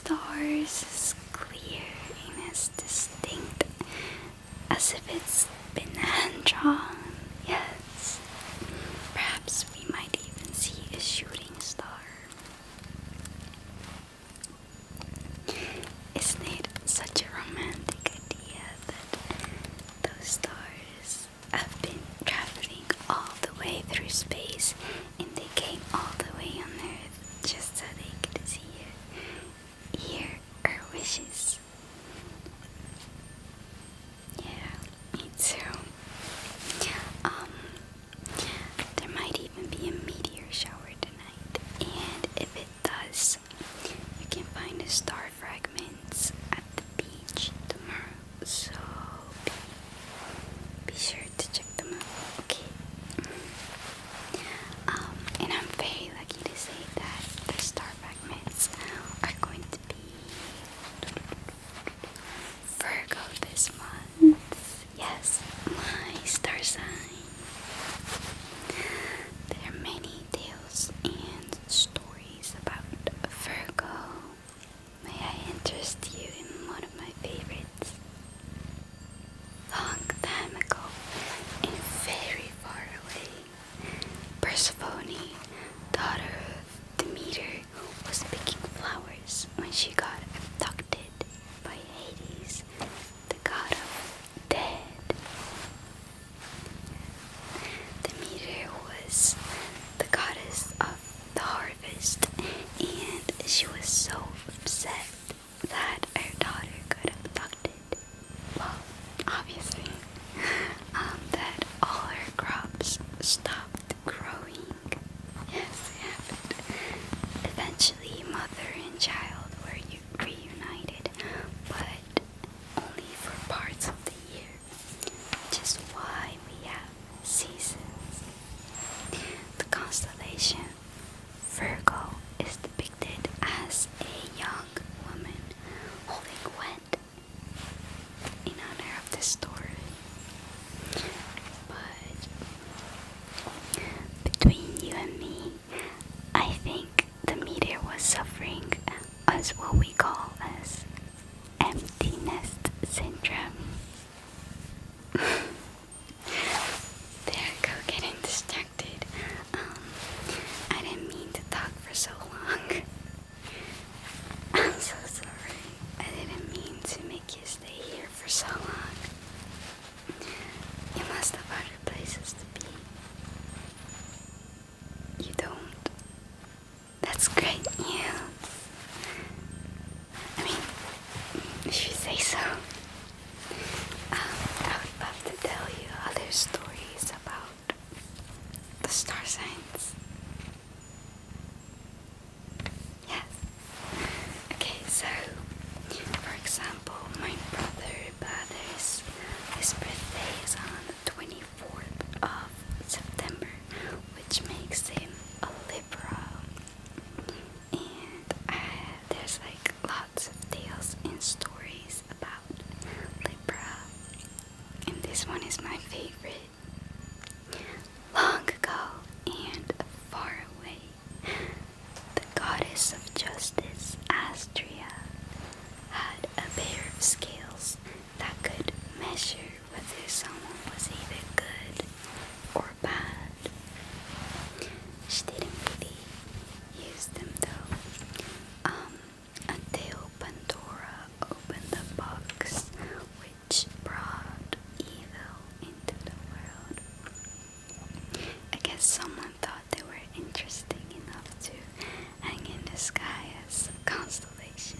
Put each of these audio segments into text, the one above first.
stars as clear and as distinct as if it's been hand-drawn. Yes, perhaps we might even see a shooting star. Isn't it such a romantic idea that those stars have been traveling all the way through space and they came all the way on Earth just so they could see it, hear our wishes? Yeah, me too. There might even be a meteor shower tonight, and if it does, you can find the star fragments at the beach tomorrow, so be sure to check them out, okay? And I'm very lucky to say that the star fragments are going to be Virgo this month. Yes, my star sign. There are many tales and stories about Virgo. May I interest you in one of my favorites? Long time ago, and very far away, Persephone, daughter of Demeter, was picking flowers when she got abducted by Hades, the god of dead. Demeter was the goddess of the harvest, and she was so upset that her daughter got abducted. Well, obviously, that all her crops stopped growing. Yes, it happened. Eventually, mother and child were reunited, but only for parts of the year, which is why we have seasons. The constellation Virgo is depicted as a young woman holding wet in honor of the story. But between you and me, I think the meteor was suffering as what we call as empty nest syndrome. There I go, getting distracted. I didn't mean to talk for so long. I'm so sorry. I didn't mean to make you stay here for so long. You must have other places to be. You don't? That's great news. I mean, if you say so. I would love to tell you other stories about the star signs. Yes. Okay, so, for example, my brother Blathers, his birthday is on the 24th of September, which makes him a Libra. And there's like lots of tales and stories about Libra, and this one is my favorite. Long ago and far away, the goddess of justice, Astrea, had a pair of scales that could measure whether someone was either good or bad. She didn't really use them though, until Pandora opened the box which brought evil into the world. I guess someone thought they were interesting enough to hang in the sky as a constellation.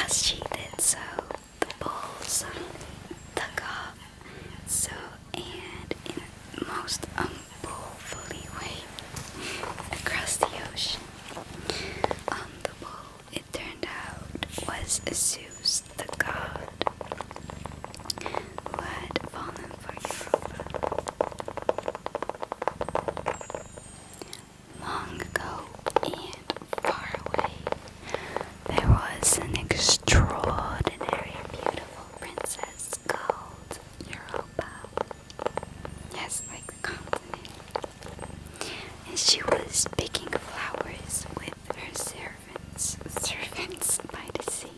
as she did so, the bull suddenly took off. So, and in a most unbullfully way across the ocean. The bull, it turned out, was Zeus, the god, who had fallen for Europa. Long ago and far away, there was an extraordinary beautiful princess called Europa. Yes, like the continent. And she was picking flowers with her servants by the sea.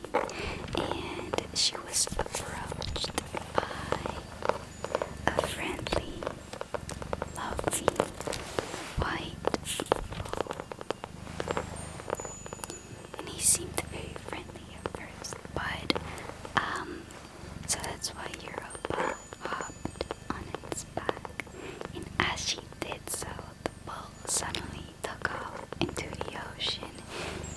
And she was approached by a friendly, lovely, white bull. And he seemed very friendly at first, but so that's why Europa hopped on its back. And as she did so, the bull suddenly took off into the ocean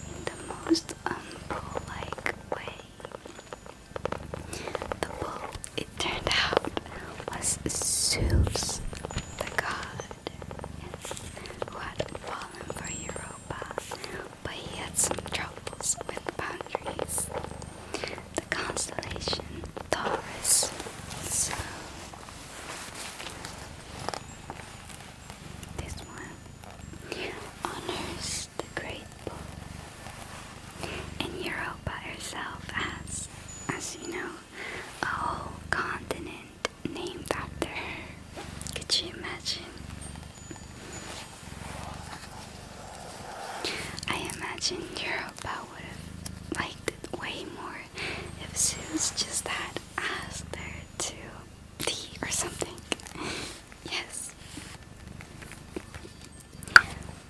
in the most unbull-like way. The bull, it turned out, was Zeus, the god, who had fallen for Europa, but he had some troubles with boundaries. The constellation Taurus. So this one honors the great bull, and Europa herself has, as you know, a whole continent named after her. Could you imagine? I imagine Europa would have liked it way more if Zeus just had asked her to tea or something. Yes.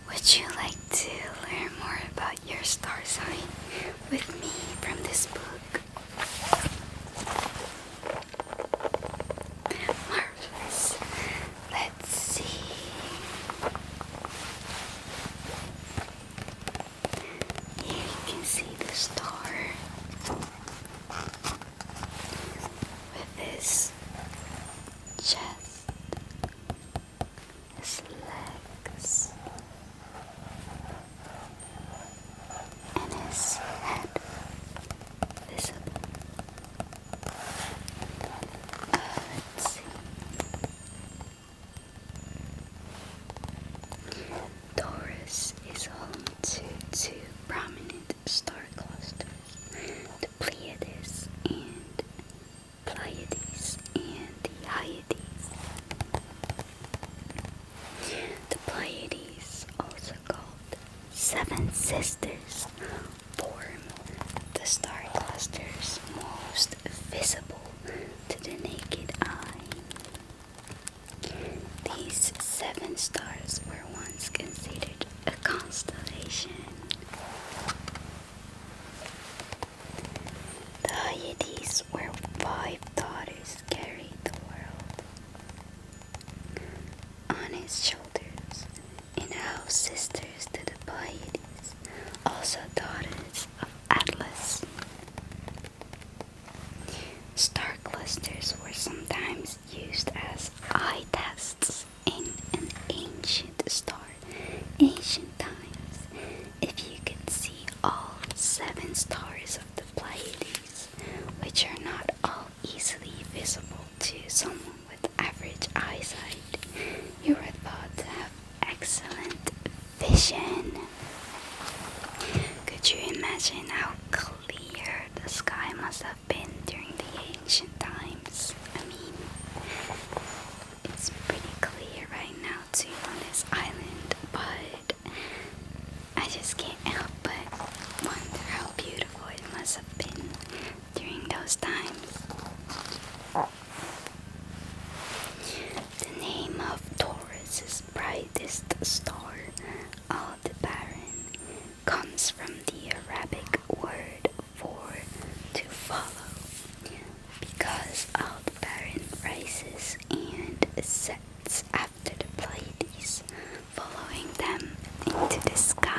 Would you like to learn more about your star sign with me from this book? Marvelous. Let's see. Here you can see the star with his chest, his legs, and his head visible. Let's see. Taurus is home to two prominent star clusters, the Pleiades and the Hyades. The Pleiades, also called Seven Sisters, form the star clusters most visible to the naked eye. These seven stars were once considered a constellation. The Hyades, where 5 daughters carried the world on his shoulders, and half sisters to the Pleiades, also daughters of Atlas. Star clusters were sometimes used as eye tests in an ancient times. If you could see all 7 stars of the Pleiades, which are not all easily visible to someone with average eyesight, you are thought to have excellent vision. Could you imagine how clear the sky must have been during the ancient times? I mean, it's pretty clear right now too on this island, but I just can't help but wonder how beautiful it must have been during those times. The name of Taurus's brightest star, Aldebaran, comes from the Arabic word for to follow, because Aldebaran rises and sets after the Pleiades, following them into the sky.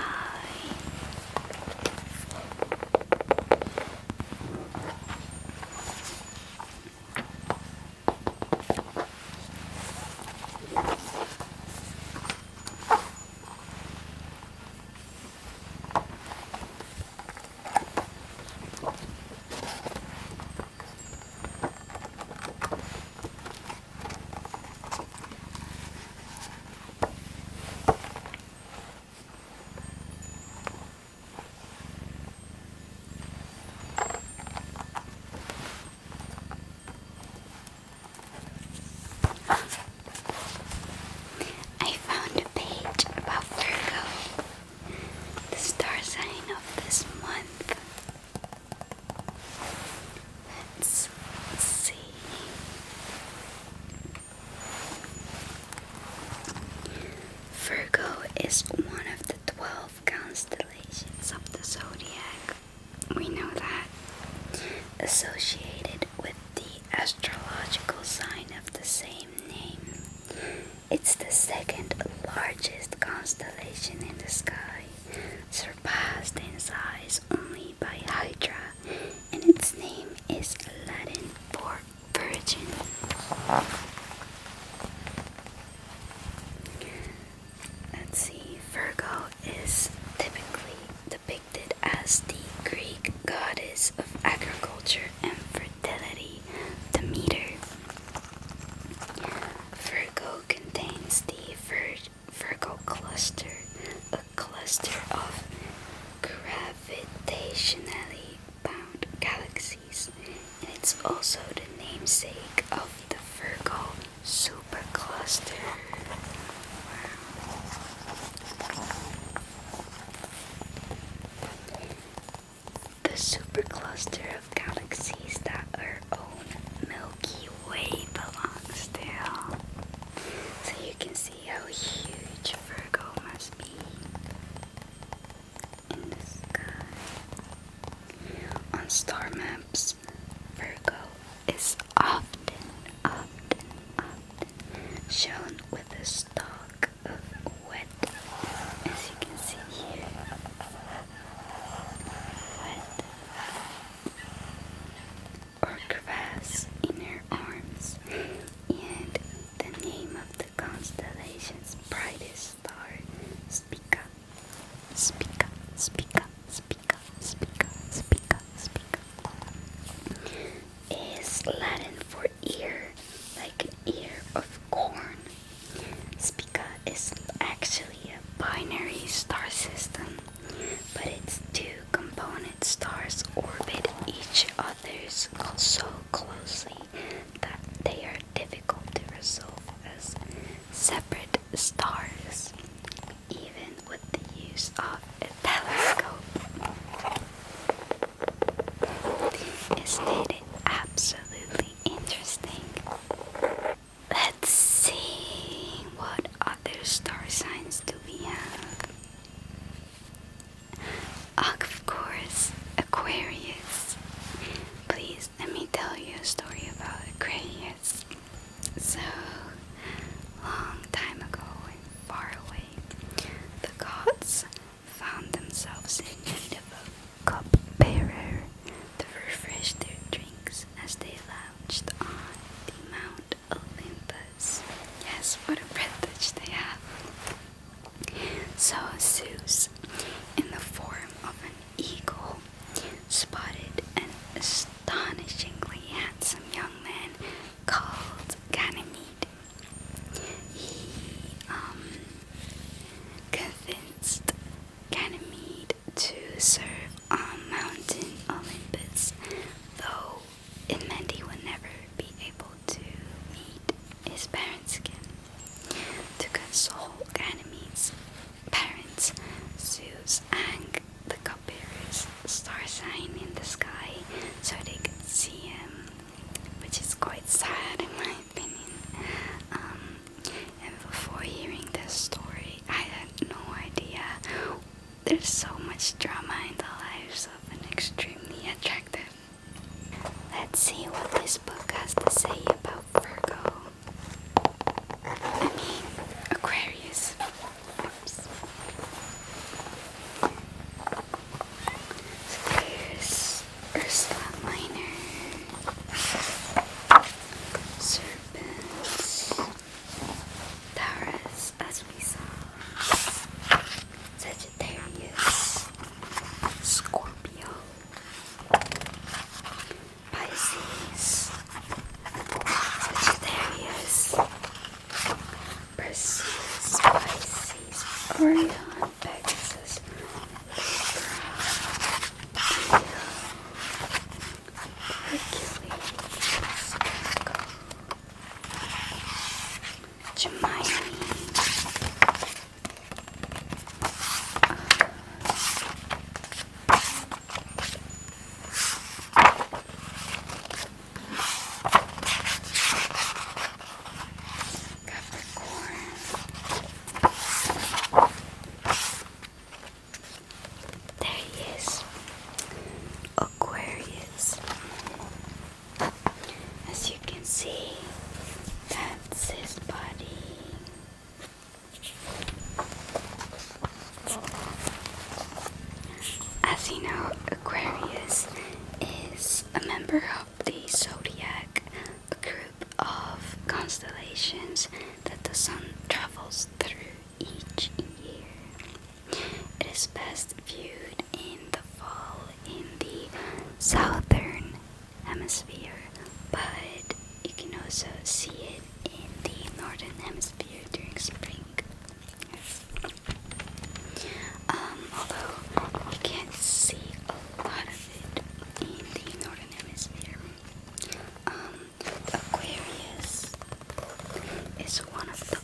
culture and fertility, the meter. Virgo contains the Virgo Cluster, a cluster of gravitationally bound galaxies, and it's also the namesake of the Virgo supercluster. The supercluster of galaxies that our own Milky Way belongs to. So you can see how huge Virgo must be in the sky. On star maps, Virgo is often shown with a stalk of wet, as you can see here, wet or grass in her arms, and the name of the constellation's brightest star, Spica, Spica, Spica, Spica, Spica, Spica, Spica, is Latin for ear, like an ear of corn. Spica is actually a binary star system, but its two component stars orbit each other so closely that they are difficult to resolve as separate stars, even with the use of a telescope. Isn't it absolutely interesting? Let's see, what other star signs do we have? Of course, Aquarius. Please let me tell you a story about Aquarius. So, long time ago and far away, the gods found themselves in need of a cupbearer to refresh their drinks as they lounged on the Mount Olympus. Yes, what a privilege they have. So Zeus, in the form of an eagle, spotted an astonishingly handsome young man called Ganymede. He convinced Ganymede to serve on Mountain Olympus, though it meant he would never be able to meet his parents again. To console Ganymede's parents, Zeus hung the cupbearer's star sign in the sky so they could see him, which is quite sad in my opinion. And before hearing this story, I had no idea there's so much drama in the lives of an extremely attractive. Let's see what this book has to say about Virgo. I mean, Aquarius. Oops. So there's Ursa Minor, Serpents, Taurus, as we saw, Sagittarius, Scorpio, Pisces, Sagittarius, Perseus, Pisces, Orion, Pegasus, Libra, Leo, Hercules, Virgo, Gemini, Capricorn. There he is, Aquarius. As you can see, that's his body. As you know, Aquarius is a member of the zodiac, a group of constellations that the sun travels through each year. It is best viewed in the fall in the southern hemisphere, but you can also see it in the northern hemisphere during spring. Yes. Although you can't see a lot of it in the northern hemisphere. Aquarius is one of the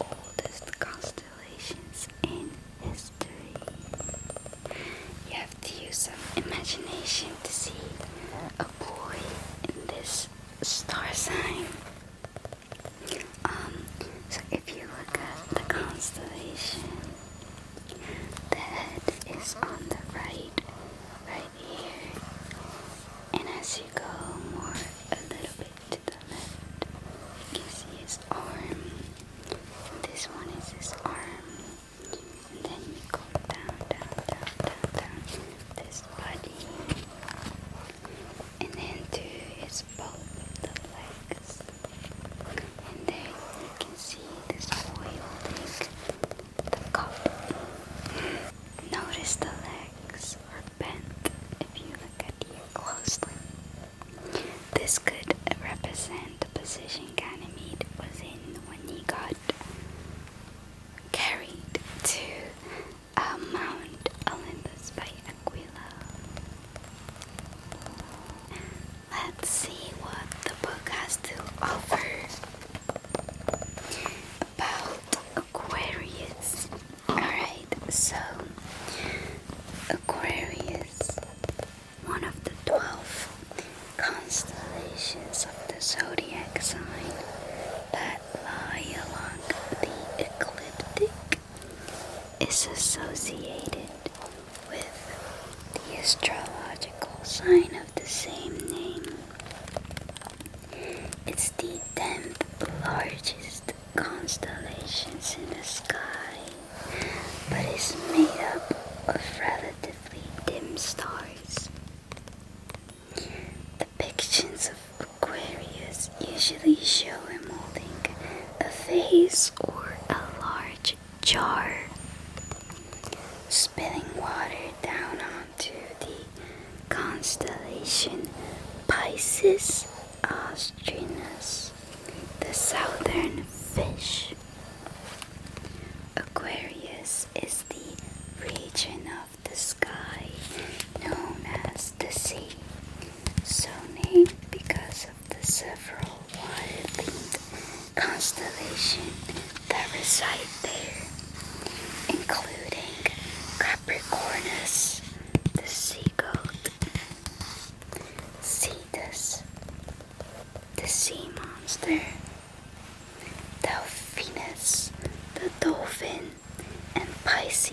oldest constellations in history. You have to use some imagination to see a boy in this star sign. So if you look at the constellation, the head is on the right here, and as you go more a little bit to the left, you can see his arm. This one is his arm, and then you go down this body, and then to his both of the legs, and there you can see this boy holding the cup. Notice the legs are bent if you look at here closely. This could represent the position Ganymede was in when he got carried to Mount Olympus by Aquila. Let's see what the book has to offer about Aquarius. Alright, so Aquarius, one of the 12 constellations of the zodiac sign that lie along the Ecliptic, is associated with the astrological sign of the same name. It's the 10th largest constellations in the sky, but is made up of relatively dim stars. Depictions of Aquarius usually show him holding a vase or a large jar, spilling water down onto the constellation Pisces Austrinus, the southern fish. Aquarius is the region of the sky known as the sea, so named because of the several water-themed constellations that reside there, including Capricornus, the sea goat, Cetus, the sea monster, Delphinus, the dolphin, and Pisces,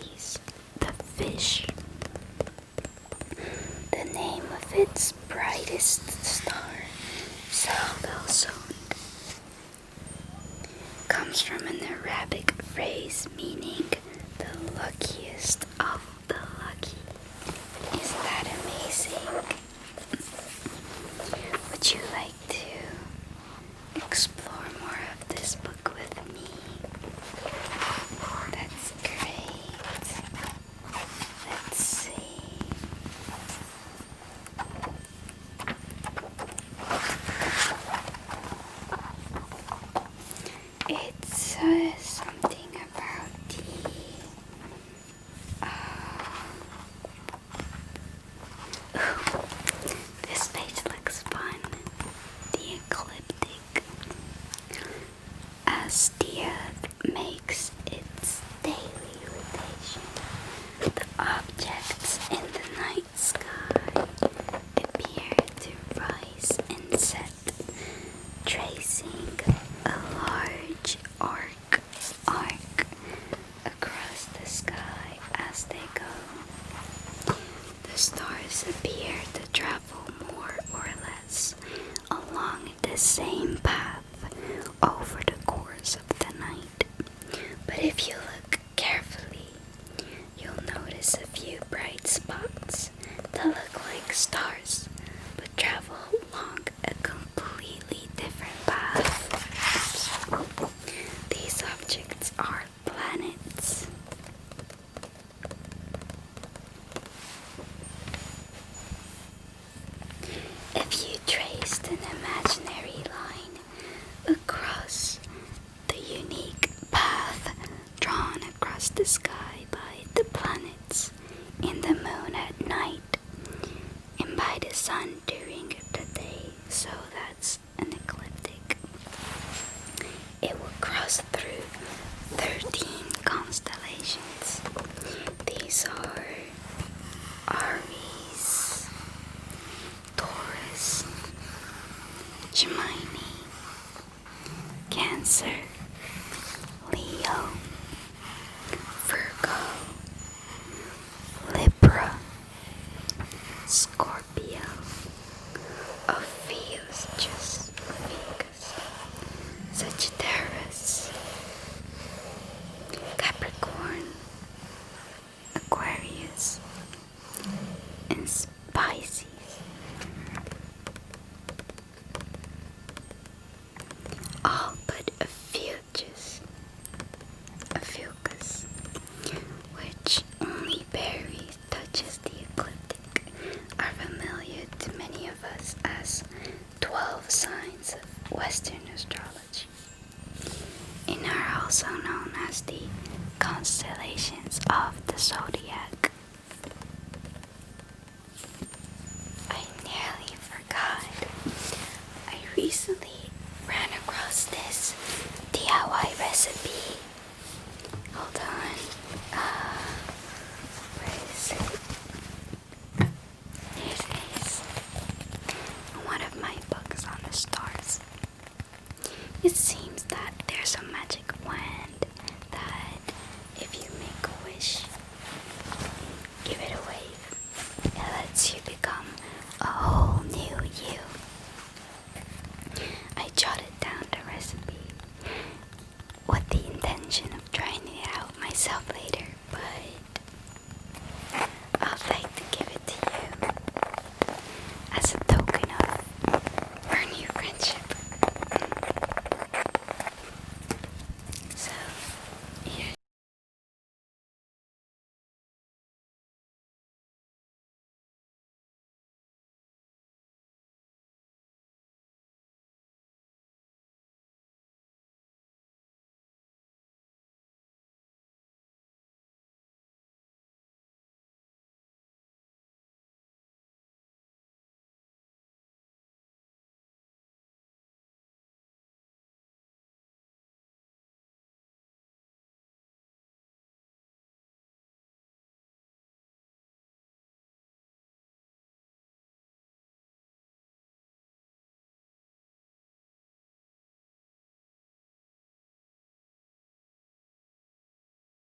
the sky by the planets and the moon at night, and by the sun during the day, so that's an ecliptic. It will cross through 13 constellations. These are Aries, Taurus, Gemini, Cancer, Leo, Virgo, Libra, Scorpio, Sagittarius, Capricorn, Aquarius, and Pisces. All but Ophiuchus, which only barely touches the ecliptic, are familiar to many of us as 12 signs of Western astrology, and are also known as the constellations of the zodiac.